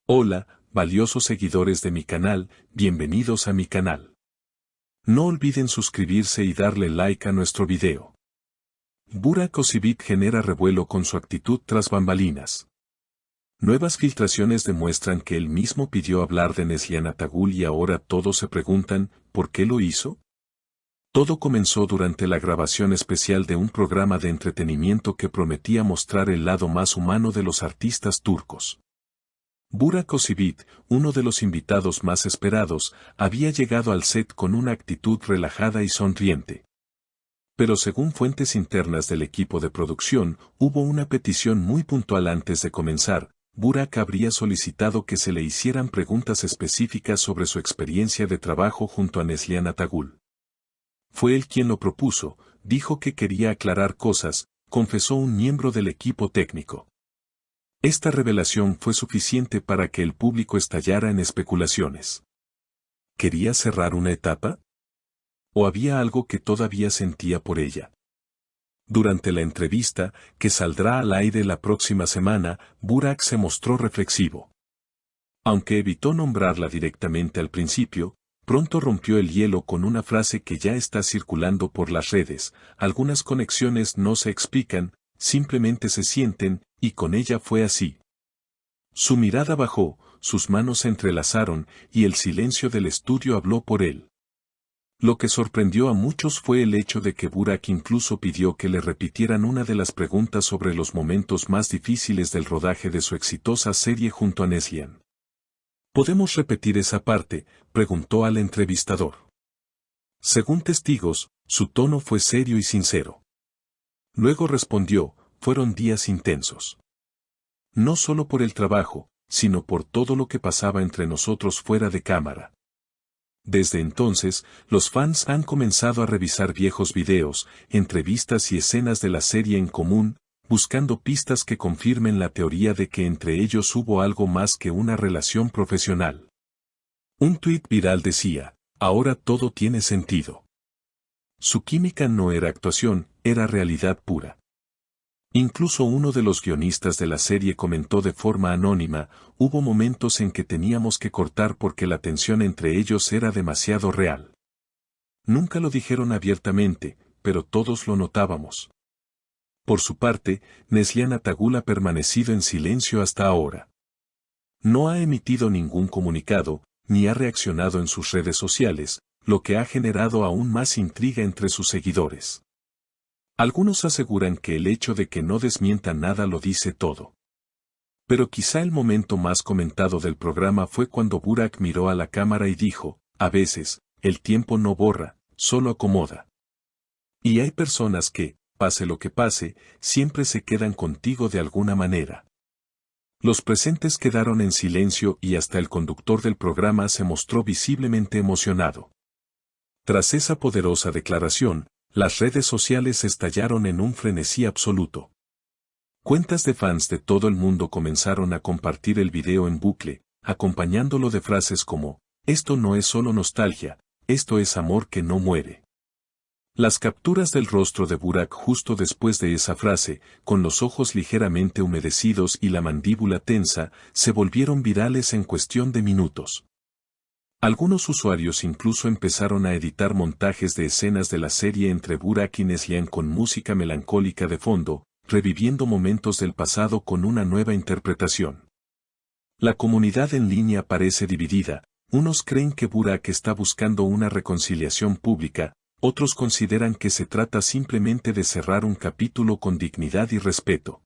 Hola, valiosos seguidores de mi canal, bienvenidos a mi canal. No olviden suscribirse y darle like a nuestro video. Burak Özçivit genera revuelo con su actitud tras bambalinas. Nuevas filtraciones demuestran que él mismo pidió hablar de Neslihan Atagül y ahora todos se preguntan, ¿por qué lo hizo? Todo comenzó durante la grabación especial de un programa de entretenimiento que prometía mostrar el lado más humano de los artistas turcos. Burak Özçivit, uno de los invitados más esperados, había llegado al set con una actitud relajada y sonriente. Pero según fuentes internas del equipo de producción, hubo una petición muy puntual antes de comenzar. Burak habría solicitado que se le hicieran preguntas específicas sobre su experiencia de trabajo junto a Neslihan Atagül. Fue él quien lo propuso, dijo que quería aclarar cosas, confesó un miembro del equipo técnico. Esta revelación fue suficiente para que el público estallara en especulaciones. ¿Quería cerrar una etapa? ¿O había algo que todavía sentía por ella? Durante la entrevista, que saldrá al aire la próxima semana, Burak se mostró reflexivo. Aunque evitó nombrarla directamente al principio, pronto rompió el hielo con una frase que ya está circulando por las redes: algunas conexiones no se explican, simplemente se sienten, y con ella fue así. Su mirada bajó, sus manos se entrelazaron, y el silencio del estudio habló por él. Lo que sorprendió a muchos fue el hecho de que Burak incluso pidió que le repitieran una de las preguntas sobre los momentos más difíciles del rodaje de su exitosa serie junto a Neslihan. ¿Podemos repetir esa parte?, preguntó al entrevistador. Según testigos, su tono fue serio y sincero. Luego respondió: fueron días intensos. No solo por el trabajo, sino por todo lo que pasaba entre nosotros fuera de cámara. Desde entonces, los fans han comenzado a revisar viejos videos, entrevistas y escenas de la serie en común, buscando pistas que confirmen la teoría de que entre ellos hubo algo más que una relación profesional. Un tuit viral decía: ahora todo tiene sentido. Su química no era actuación, era realidad pura. Incluso uno de los guionistas de la serie comentó de forma anónima: hubo momentos en que teníamos que cortar porque la tensión entre ellos era demasiado real. Nunca lo dijeron abiertamente, pero todos lo notábamos. Por su parte, Neslihan Atagül ha permanecido en silencio hasta ahora. No ha emitido ningún comunicado, ni ha reaccionado en sus redes sociales, lo que ha generado aún más intriga entre sus seguidores. Algunos aseguran que el hecho de que no desmienta nada lo dice todo. Pero quizá el momento más comentado del programa fue cuando Burak miró a la cámara y dijo: a veces, el tiempo no borra, solo acomoda. Y hay personas que, pase lo que pase, siempre se quedan contigo de alguna manera. Los presentes quedaron en silencio y hasta el conductor del programa se mostró visiblemente emocionado. Tras esa poderosa declaración, las redes sociales estallaron en un frenesí absoluto. Cuentas de fans de todo el mundo comenzaron a compartir el video en bucle, acompañándolo de frases como: esto no es solo nostalgia, esto es amor que no muere. Las capturas del rostro de Burak justo después de esa frase, con los ojos ligeramente humedecidos y la mandíbula tensa, se volvieron virales en cuestión de minutos. Algunos usuarios incluso empezaron a editar montajes de escenas de la serie entre Burak y Neslihan con música melancólica de fondo, reviviendo momentos del pasado con una nueva interpretación. La comunidad en línea parece dividida: unos creen que Burak está buscando una reconciliación pública, otros consideran que se trata simplemente de cerrar un capítulo con dignidad y respeto.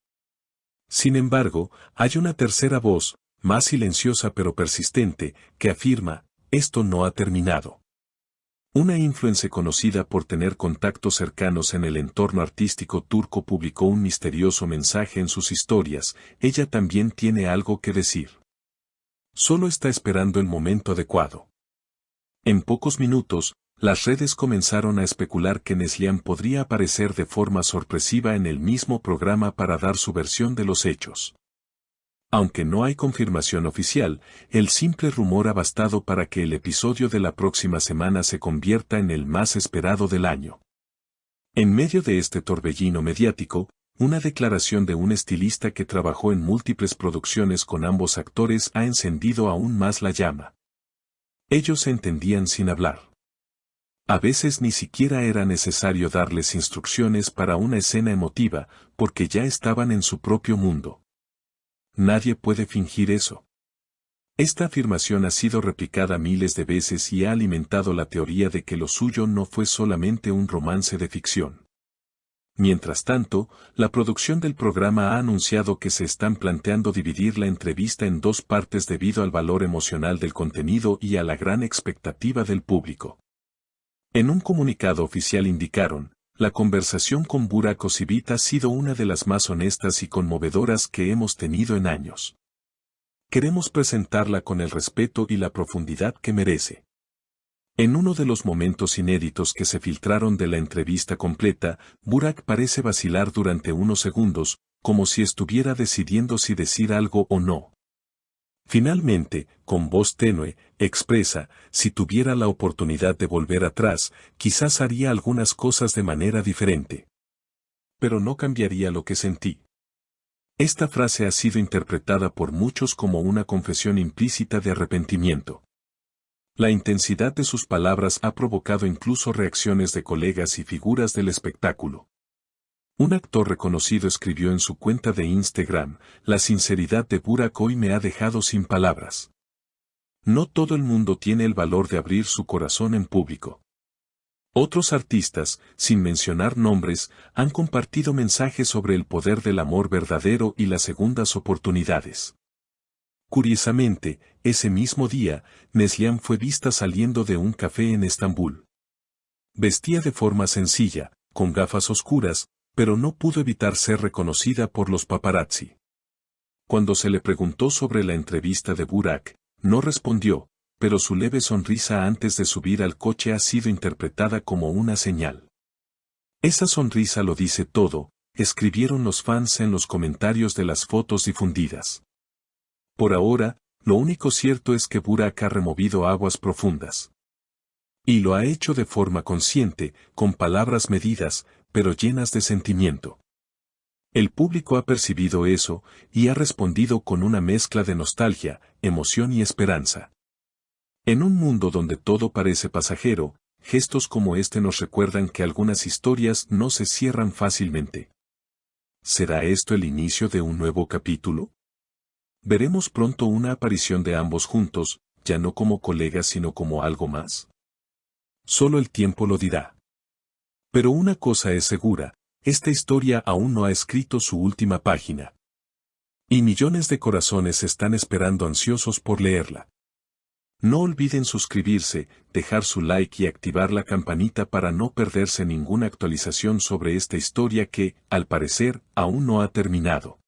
Sin embargo, hay una tercera voz, más silenciosa pero persistente, que afirma: esto no ha terminado. Una influencer conocida por tener contactos cercanos en el entorno artístico turco publicó un misterioso mensaje en sus historias: ella también tiene algo que decir. Solo está esperando el momento adecuado. En pocos minutos, las redes comenzaron a especular que Neslihan podría aparecer de forma sorpresiva en el mismo programa para dar su versión de los hechos. Aunque no hay confirmación oficial, el simple rumor ha bastado para que el episodio de la próxima semana se convierta en el más esperado del año. En medio de este torbellino mediático, Una declaración de un estilista que trabajó en múltiples producciones con ambos actores ha encendido aún más la llama. Ellos se entendían sin hablar. A veces ni siquiera era necesario darles instrucciones para una escena emotiva, porque ya estaban en su propio mundo. Nadie puede fingir eso. Esta afirmación ha sido replicada miles de veces y ha alimentado la teoría de que lo suyo no fue solamente un romance de ficción. Mientras tanto, la producción del programa ha anunciado que se están planteando dividir la entrevista en dos partes debido al valor emocional del contenido y a la gran expectativa del público. En un comunicado oficial indicaron, la conversación con Burak Özçivit ha sido una de las más honestas y conmovedoras que hemos tenido en años. Queremos presentarla con el respeto y la profundidad que merece. En uno de los momentos inéditos que se filtraron de la entrevista completa, Burak parece vacilar durante unos segundos, como si estuviera decidiendo si decir algo o no. Finalmente, con voz tenue, expresa, si tuviera la oportunidad de volver atrás, quizás haría algunas cosas de manera diferente. Pero no cambiaría lo que sentí. Esta frase ha sido interpretada por muchos como una confesión implícita de arrepentimiento. La intensidad de sus palabras ha provocado incluso reacciones de colegas y figuras del espectáculo. Un actor reconocido escribió en su cuenta de Instagram, la sinceridad de Burak hoy me ha dejado sin palabras. No todo el mundo tiene el valor de abrir su corazón en público. Otros artistas, sin mencionar nombres, han compartido mensajes sobre el poder del amor verdadero y las segundas oportunidades. Curiosamente, ese mismo día, Neslihan fue vista saliendo de un café en Estambul. Vestía de forma sencilla, con gafas oscuras, pero no pudo evitar ser reconocida por los paparazzi. Cuando se le preguntó sobre la entrevista de Burak, no respondió, pero su leve sonrisa antes de subir al coche ha sido interpretada como una señal. Esa sonrisa lo dice todo, escribieron los fans en los comentarios de las fotos difundidas. Por ahora, lo único cierto es que Burak ha removido aguas profundas. Y lo ha hecho de forma consciente, con palabras medidas, pero llenas de sentimiento. El público ha percibido eso, y ha respondido con una mezcla de nostalgia, emoción y esperanza. En un mundo donde todo parece pasajero, gestos como este nos recuerdan que algunas historias no se cierran fácilmente. ¿Será esto el inicio de un nuevo capítulo? ¿Veremos pronto una aparición de ambos juntos, ya no como colegas sino como algo más? Solo el tiempo lo dirá. Pero una cosa es segura, esta historia aún no ha escrito su última página. Y millones de corazones están esperando ansiosos por leerla. No olviden suscribirse, dejar su like y activar la campanita para no perderse ninguna actualización sobre esta historia que, al parecer, aún no ha terminado.